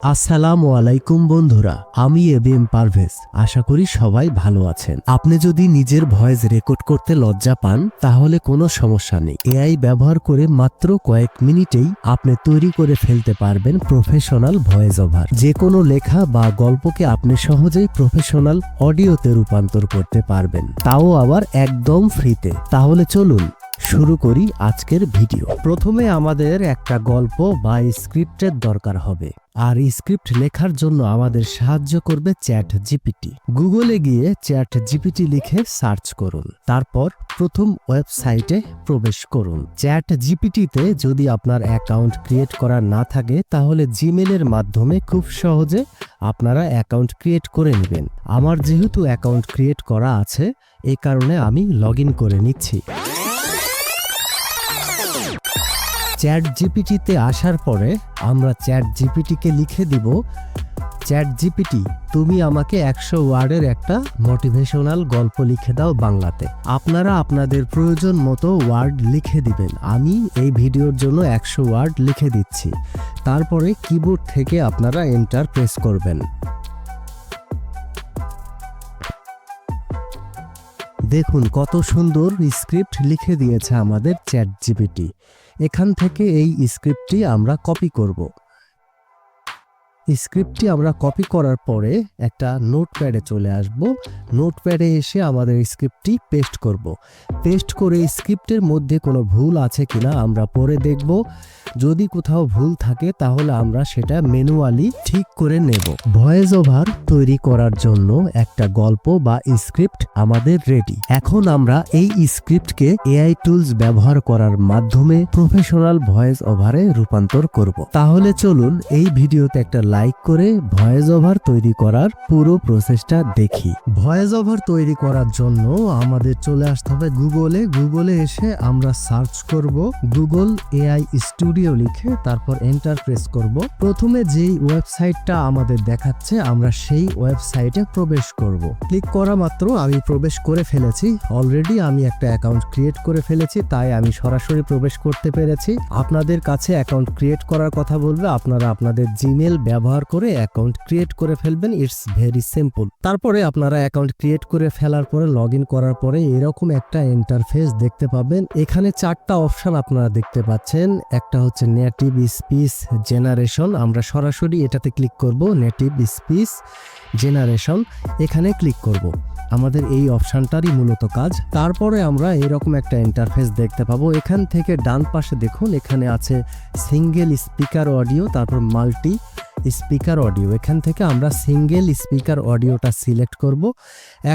আসসালামু আলাইকুম বন্ধুরা, আমি এবিএম পারভেজ। আশা করি সবাই ভালো আছেন। আপনি যদি নিজের ভয়েস রেকর্ড করতে লজ্জা পান তাহলে কোনো সমস্যা নেই। এআই ব্যবহার করে মাত্র কয়েক মিনিটেই আপনি তৈরি করে ফেলতে পারবেন প্রফেশনাল ভয়েস ওভার। যে কোনো লেখা বা গল্পকে আপনি সহজেই প্রফেশনাল অডিওতে রূপান্তর করতে পারবেন, তাও আবার একদম ফ্রিতে। তাহলে চলুন শুরু করি আজকের ভিডিও। প্রথমে আমাদের একটা গল্প বা স্ক্রিপ্টের দরকার হবে, আর স্ক্রিপ্ট লেখার জন্য আমাদের সাহায্য করবে চ্যাট জিপিটি। গুগলে গিয়ে চ্যাট জিপিটি লিখে সার্চ করুন, তারপর প্রথম ওয়েবসাইটে প্রবেশ করুন। চ্যাট জিপিটিতে যদি আপনার অ্যাকাউন্ট ক্রিয়েট করা না থাকে তাহলে জিমেলের মাধ্যমে খুব সহজে আপনারা অ্যাকাউন্ট ক্রিয়েট করে নেবেন। আমার যেহেতু অ্যাকাউন্ট ক্রিয়েট করা আছে, এই কারণে আমি লগ ইন করে নিচ্ছি। চ্যাট জিপিটিতে আসার পরে আমরা চ্যাট জিপিটিকে লিখে দিব, চ্যাট জিপিটি তুমি আমাকে 100 ওয়ার্ডের একটা মোটিভেশনাল গল্প লিখে দাও বাংলাতে। আপনারা আপনাদের প্রয়োজন মতো ওয়ার্ড লিখে দিবেন। আমি এই ভিডিওর জন্য 100 ওয়ার্ড লিখে দিচ্ছি। তারপরে কিবোর্ড থেকে আপনারা এন্টার প্রেস করবেন। দেখুন কত সুন্দর স্ক্রিপ্ট লিখে দিয়েছে আমাদের চ্যাট জিপিটি। এখান থেকে এই স্ক্রিপ্টটি আমরা কপি করব। স্ক্রিপ্টটি আমরা কপি করার পরে একটা নোটপ্যাডে চলে আসব। নোটপ্যাডে এসে আমাদের স্ক্রিপ্টটি পেস্ট করব। পেস্ট করে স্ক্রিপ্টের মধ্যে কোনো ভুল আছে কিনা আমরা পরে দেখব। যদি কোথাও ভুল থাকে তাহলে আমরা সেটা ম্যানুয়ালি ঠিক করে নেব। ভয়েস ওভার তৈরি করার জন্য একটা গল্প বা স্ক্রিপ্ট আমাদের রেডি। এখন আমরা এই স্ক্রিপ্টকে এআই টুলস ব্যবহার করার মাধ্যমে প্রফেশনাল ভয়েস ওভারে রূপান্তর করব। তাহলে চলুন এই ভিডিওতে একটা লাইক করে ভয়েস ওভার তৈরি করার পুরো প্রসেসটা দেখি। ভয়েস ওভার তৈরি করার জন্য আমাদের চলে আসতে হবে গুগলে এসে আমরা সার্চ করব গুগল এআই স্টুডিও লিখে, তারপর এন্টার প্রেস করব। প্রথমে যেই ওয়েবসাইটটা আমাদের দেখাচ্ছে আমরা সেই ওয়েবসাইটে প্রবেশ করব। ক্লিক করা মাত্র আমি প্রবেশ করে ফেলেছি। অলরেডি আমি একটা অ্যাকাউন্ট ক্রিয়েট করে ফেলেছি, তাই আমি সরাসরি প্রবেশ করতে পেরেছি। আপনাদের কাছে অ্যাকাউন্ট ক্রিয়েট করার কথা বলবে, আপনারা আপনাদের জিমেল ব্যবহার করে অ্যাকাউন্ট ক্রিয়েট করে ফেলবেন। It's very simple. তারপরে আপনারা অ্যাকাউন্ট ক্রিয়েট করে ফেলার পরে লগ ইন করার পরে এরকম একটা ইন্টারফেস দেখতে পাবেন। এখানে 4টা অপশন আপনারা দেখতে পাচ্ছেন। একটা হচ্ছে নেটিভ স্পিচ জেনারেশন, আমরা সরাসরি এটাতে ক্লিক করব। নেটিভ স্পিচ জেনারেশন এখানে ক্লিক করব। আমাদের এই অপশনটারই মূলত কাজ। তারপরে আমরা এরকম একটা ইন্টারফেস দেখতে পাবো। এখান থেকে ডান পাশে দেখুন, এখানে আছে সিঙ্গেল স্পিকার অডিও, তারপর মাল্টি স্পিকার অডিও। এখান থেকে আমরা সিঙ্গেল স্পিকার অডিওটা সিলেক্ট করব।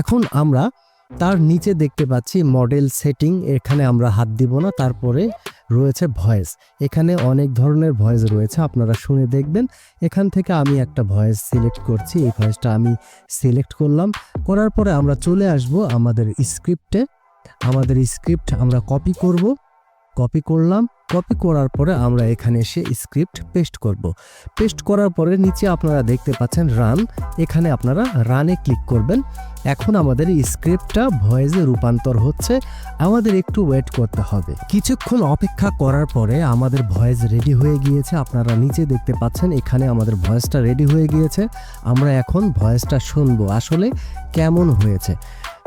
এখন আমরা তার নিচে দেখতে পাচ্ছি মডেল সেটিং, এখানে আমরা হাত দিব না। তারপরে রয়েছে ভয়েস, এখানে অনেক ধরনের ভয়েস রয়েছে, আপনারা শুনে দেখবেন। এখান থেকে আমি একটা ভয়েস সিলেক্ট করছি, এই ভয়েসটা আমি সিলেক্ট করলাম। করার পরে আমরা চলে আসব আমাদের স্ক্রিপ্টে। আমাদের স্ক্রিপ্ট আমরা কপি করব, কপি করলাম। কপি করার পরে আমরা এখানে এসে স্ক্রিপ্ট পেস্ট করব। পেস্ট করার পরে নিচে আপনারা দেখতে পাচ্ছেন রান, এখানে আপনারা রানে ক্লিক করবেন। এখন আমাদের স্ক্রিপ্টটা ভয়েসে রূপান্তর হচ্ছে, আমাদের একটু ওয়েট করতে হবে। কিছুক্ষণ অপেক্ষা করার পরে আমাদের ভয়েস রেডি হয়ে গিয়েছে। আপনারা নিচে দেখতে পাচ্ছেন এখানে আমাদের ভয়েসটা রেডি হয়ে গিয়েছে। আমরা এখন ভয়েসটা শুনবো আসলে কেমন হয়েছে।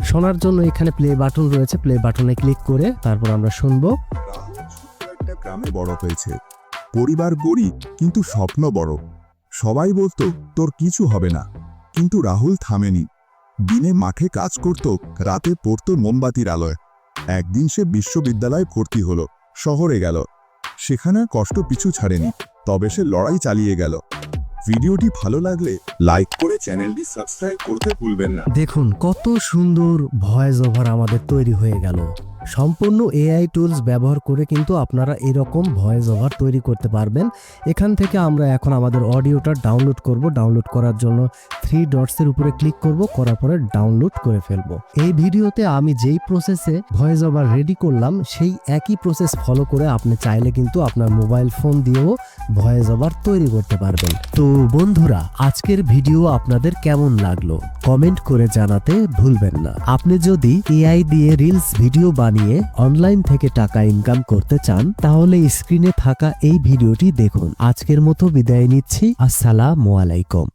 শোনার জন্য এখানে প্লে বাটন রয়েছে, প্লে বাটনে ক্লিক করে তারপর আমরা শুনবো। গ্রামে বড় হয়েছে, পরিবার গরিব কিন্তু স্বপ্ন বড়। সবাই বলতো তোর কিছু হবে না, কিন্তু রাহুল থামেনি। দিনে মাঠে কাজ করত, রাতে পড়তো মোমবাতির আলোয়। একদিন সে বিশ্ববিদ্যালয়ে ভর্তি হলো, শহরে গেল। সেখানে কষ্ট পিছু ছাড়েনি, তবে সে লড়াই চালিয়ে গেল। ভিডিওটি ভালো লাগলে লাইক করে চ্যানেলটি সাবস্ক্রাইব করতে ভুলবেন না। দেখুন কত সুন্দর ভয়েস ওভার আমাদের তৈরি হয়ে গেল। সম্পূর্ণ এআই টুলস ব্যবহার করে কিন্তু আপনারা এরকম ভয়েস ওভার তৈরি করতে পারবেন। এখান থেকে আমরা এখন আমাদের অডিওটা ডাউনলোড করব। ডাউনলোড করার জন্য 3 ডটসের উপরে ক্লিক করব, করার পরে ডাউনলোড করে ফেলবো। এই ভিডিওতে আমি যেই প্রসেসে ভয়েস ওভার রেডি করলাম সেই একই প্রসেস ফলো করে আপনি চাইলে কিন্তু আপনার মোবাইল ফোন দিয়েও ভয়েস ওভার তৈরি করতে পারবেন। তো বন্ধুরা, আজকের ভিডিও আপনাদের কেমন লাগলো কমেন্ট করে জানাতে ভুলবেন না। আপনি যদি এআই দিয়ে রিলস ভিডিও বানিয়ে নিয়ে অনলাইন থেকে টাকা ইনকাম করতে চান তাহলে স্ক্রিনে থাকা এই ভিডিওটি দেখুন। আজকের মতো বিদায় নিচ্ছি। আসসালামু আলাইকুম।